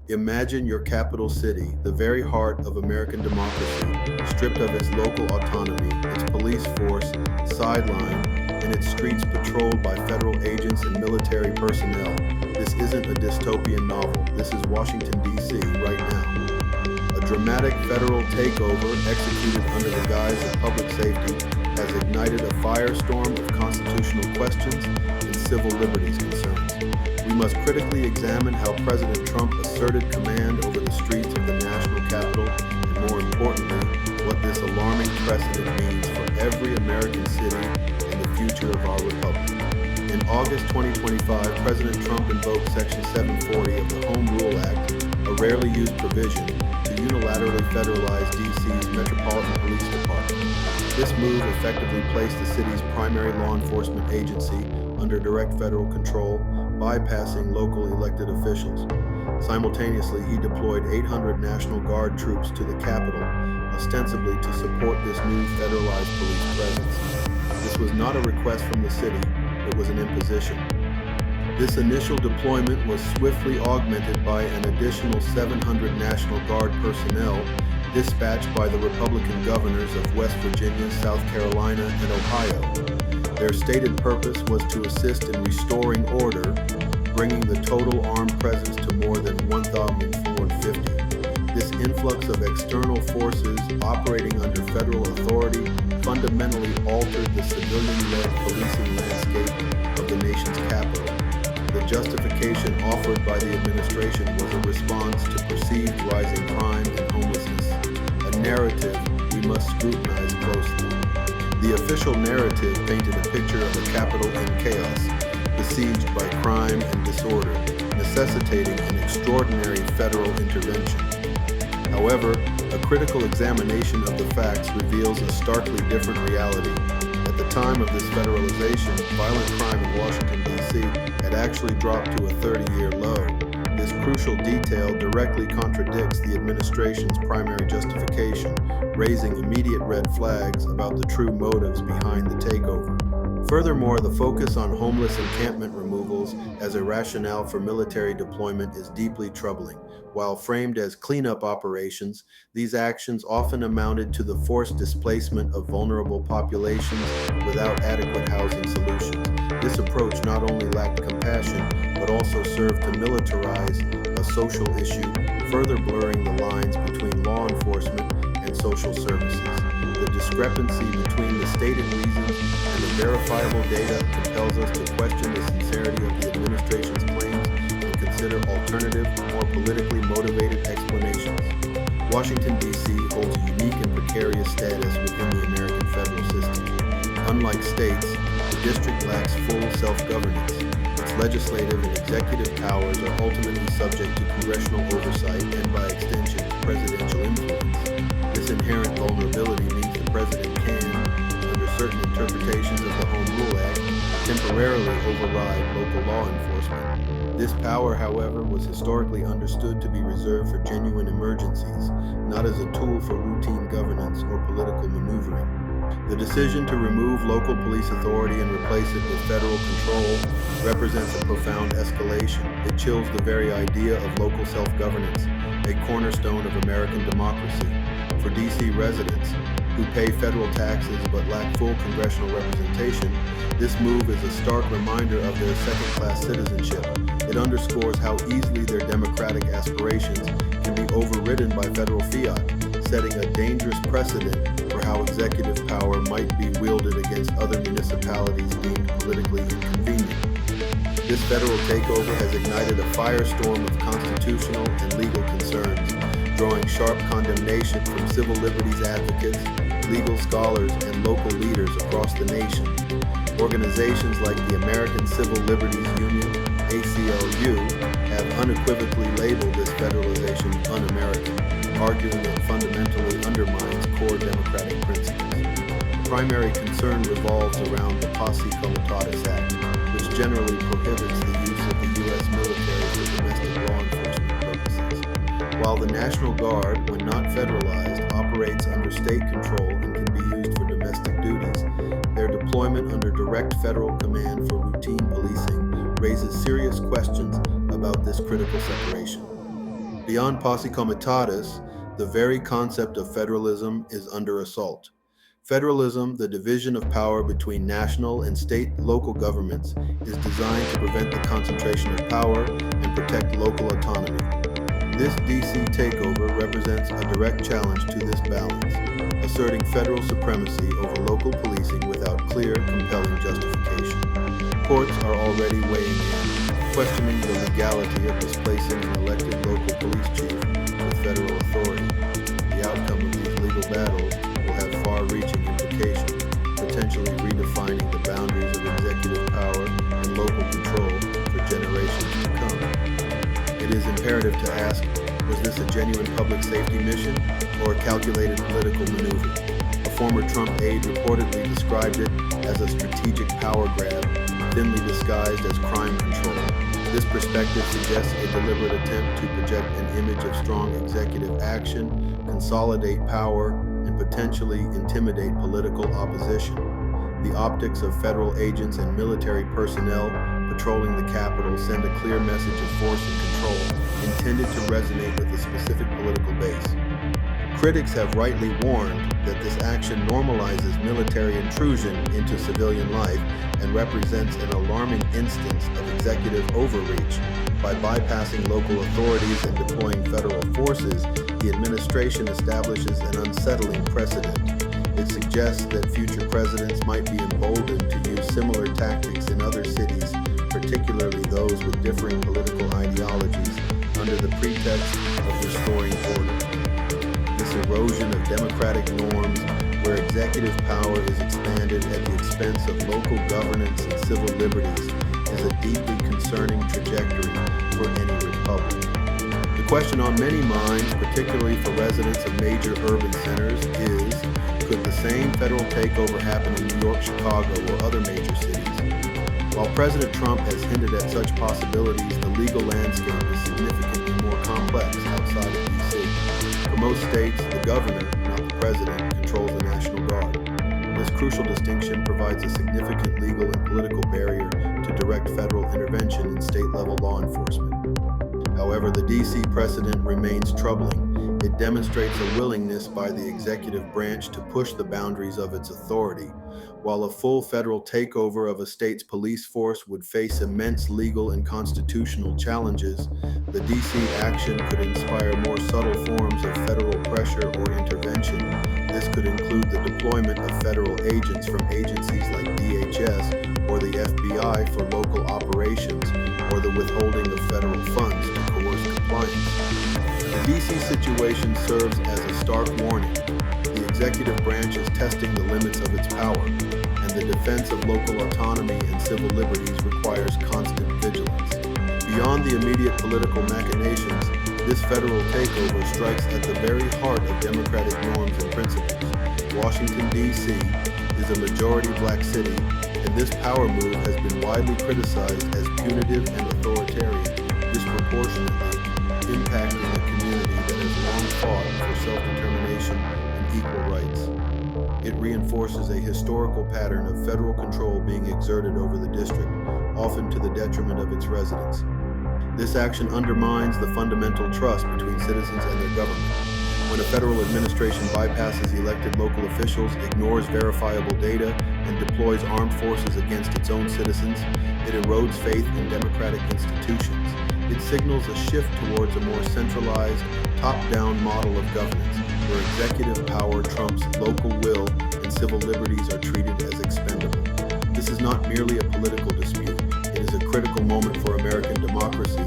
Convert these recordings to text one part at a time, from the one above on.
Imagine your capital city, the very heart of American democracy, stripped of its local autonomy, its police force sidelined, and its streets patrolled by federal agents and military personnel. This isn't a dystopian novel. This is Washington, D.C. right now. A dramatic federal takeover executed under the guise of public safety has ignited a firestorm of constitutional questions and civil liberties concerns. We must critically examine how President Trump asserted command over the streets of the national capital, and more importantly, what this alarming precedent means for every American city and the future of our republic. In August 2025, President Trump invoked Section 740 of the Home Rule Act, a rarely used provision, to unilaterally federalize D.C.'s Metropolitan Police Department. This move effectively placed the city's primary law enforcement agency under direct federal control, bypassing local elected officials. Simultaneously, he deployed 800 National Guard troops to the capital, ostensibly to support this new federalized police presence. This was not a request from the city, it was an imposition. This initial deployment was swiftly augmented by an additional 700 National Guard personnel dispatched by the Republican governors of West Virginia, South Carolina, and Ohio. Their stated purpose was to assist in restoring order, bringing the total armed presence to more than 1,450. This influx of external forces operating under federal authority fundamentally altered the civilian-led policing landscape of the nation's capital. The justification offered by the administration was a response to perceived rising crime and homelessness, a narrative we must scrutinize closely. The official narrative painted a picture of a capital in chaos, besieged by crime and disorder, necessitating an extraordinary federal intervention. However, a critical examination of the facts reveals a starkly different reality. At the time of this federalization, violent crime in Washington, D.C. had actually dropped to a 30-year low. This crucial detail directly contradicts the administration's primary justification, raising immediate red flags about the true motives behind the takeover. Furthermore, the focus on homeless encampment removals as a rationale for military deployment is deeply troubling. While framed as cleanup operations, these actions often amounted to the forced displacement of vulnerable populations without adequate housing solutions. This approach not only lacked compassion, but also served to militarize a social issue, further blurring the lines between law enforcement and social services. The discrepancy between the stated reasons and the verifiable data compels us to question the sincerity of the administration's claims and consider alternative, more politically motivated explanations. Washington, D.C. holds a unique and precarious status within the American federal system. Unlike states, the district lacks full self-governance. Its legislative and executive powers are ultimately subject to congressional oversight and, by extension, presidential influence. This inherent vulnerability means the president can, under certain interpretations of the Home Rule Act, temporarily override local law enforcement. This power, however, was historically understood to be reserved for genuine emergencies, not as a tool for routine governance or political maneuvering. The decision to remove local police authority and replace it with federal control represents a profound escalation. It chills the very idea of local self-governance, a cornerstone of American democracy. For D.C. residents, who pay federal taxes but lack full congressional representation, this move is a stark reminder of their second-class citizenship. It underscores how easily their democratic aspirations can be overridden by federal fiat, setting a dangerous precedent for how executive power might be wielded against other municipalities deemed politically inconvenient. This federal takeover has ignited a firestorm of constitutional and legal concerns, drawing sharp condemnation from civil liberties advocates, legal scholars, and local leaders across the nation. Organizations like the American Civil Liberties Union, ACLU, have unequivocally labeled this federalization un-American, arguing it fundamentally undermines core democratic principles. The primary concern revolves around the Posse Comitatus Act, which generally prohibits the use of the U.S. military for domestic law enforcement purposes. While the National Guard, when not federalized, operates under state control and can be used for domestic duties, their deployment under direct federal command for routine policing raises serious questions about this critical separation. Beyond posse comitatus, the very concept of federalism is under assault. Federalism, the division of power between national and local governments, is designed to prevent the concentration of power and protect local autonomy. This DC takeover represents a direct challenge to this balance, asserting federal supremacy over local policing without clear, compelling justification. Courts are already weighing in, questioning the legality of displacing an elected local police chief with federal authority. The outcome of these legal battles will have far-reaching implications, potentially redefining the boundaries of executive power and local control for generations to come. It is imperative to ask, was this a genuine public safety mission or a calculated political maneuver? A former Trump aide reportedly described it as a strategic power grab, thinly disguised as crime control. This perspective suggests a deliberate attempt to project an image of strong executive action, consolidate power, and potentially intimidate political opposition. The optics of federal agents and military personnel patrolling the Capitol send a clear message of force and control intended to resonate with a specific political base. Critics have rightly warned that this action normalizes military intrusion into civilian life and represents an alarming instance of executive overreach. By bypassing local authorities and deploying federal forces, the administration establishes an unsettling precedent. It suggests that future presidents might be emboldened to use similar tactics in other cities, particularly those with differing political ideologies, under the pretext of restoring order. This erosion of democratic norms, where executive power is expanded at the expense of local governance and civil liberties, is a deeply concerning trajectory for any republic. The question on many minds, particularly for residents of major urban centers, is, could the same federal takeover happen in New York, Chicago, or other major cities? While President Trump has hinted at such possibilities, the legal landscape is significantly more complex outside of D.C. For most states, the governor, not the president, controls the National Guard. This crucial distinction provides a significant legal and political barrier to direct federal intervention in state-level law enforcement. However, the D.C. precedent remains troubling. It demonstrates a willingness by the executive branch to push the boundaries of its authority. While a full federal takeover of a state's police force would face immense legal and constitutional challenges, the D.C. action could inspire more subtle forms of federal pressure or intervention. This could include the deployment of federal agents from agencies like DHS or the FBI for local operations, or the withholding of federal funds to coerce compliance. The D.C. situation serves as a stark warning. The executive branch is testing the limits of its power, and the defense of local autonomy and civil liberties requires constant vigilance. Beyond the immediate political machinations, this federal takeover strikes at the very heart of democratic norms and principles. Washington, D.C. is a majority black city, and this power move has been widely criticized as punitive and authoritarian, disproportionately impacting a community that has long fought for self-determination and equal rights. It reinforces a historical pattern of federal control being exerted over the district, often to the detriment of its residents. This action undermines the fundamental trust between citizens and their government. When a federal administration bypasses elected local officials, ignores verifiable data, and deploys armed forces against its own citizens, it erodes faith in democratic institutions. It signals a shift towards a more centralized, top-down model of governance, where executive power trumps local will and civil liberties are treated as expendable. This is not merely a political dispute. It is a critical moment for American democracy,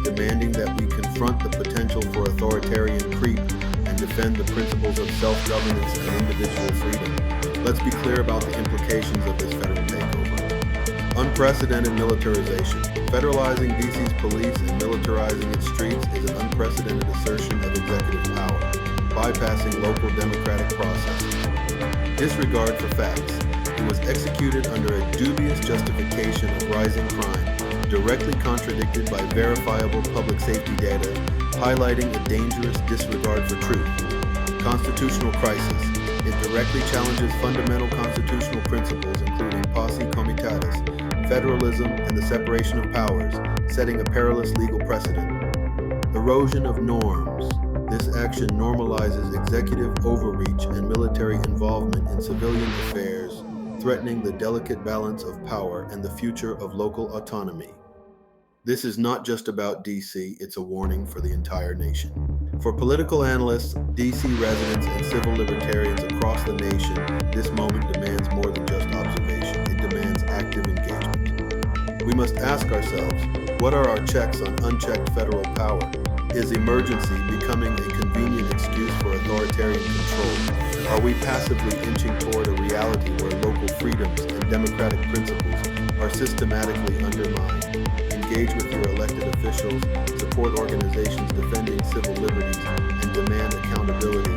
demanding that we confront the potential for authoritarian creep and defend the principles of self-governance and individual freedom. Let's be clear about the implications of this federal takeover. Unprecedented militarization. Federalizing D.C.'s police and militarizing its streets is an unprecedented assertion of executive power, bypassing local democratic processes. Disregard for facts. It was executed under a dubious justification of rising crime, directly contradicted by verifiable public safety data, highlighting a dangerous disregard for truth. Constitutional crisis. It directly challenges fundamental constitutional principles, including posse comitatus, federalism, and the separation of powers, setting a perilous legal precedent. Erosion of norms. This action normalizes executive overreach and military involvement in civilian affairs, threatening the delicate balance of power and the future of local autonomy. This is not just about DC, it's a warning for the entire nation. For political analysts, DC residents, and civil libertarians across the nation, this moment demands more than just observation. It demands active engagement. We must ask ourselves, what are our checks on unchecked federal power? Is emergency becoming a convenient excuse for authoritarian control? Are we passively inching toward a reality where local freedoms and democratic principles are systematically undermined? Engage with your elected officials, support organizations defending civil liberties, and demand accountability.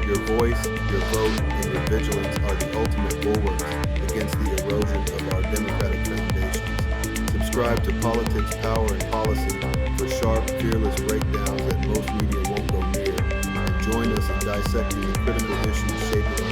Your voice, your vote, and your vigilance are the ultimate bulwarks against the erosion of our democratic foundations. Subscribe to Politics, Power, and Policy for sharp, fearless breakdowns that most media won't go near, and join us in dissecting the critical issues shaping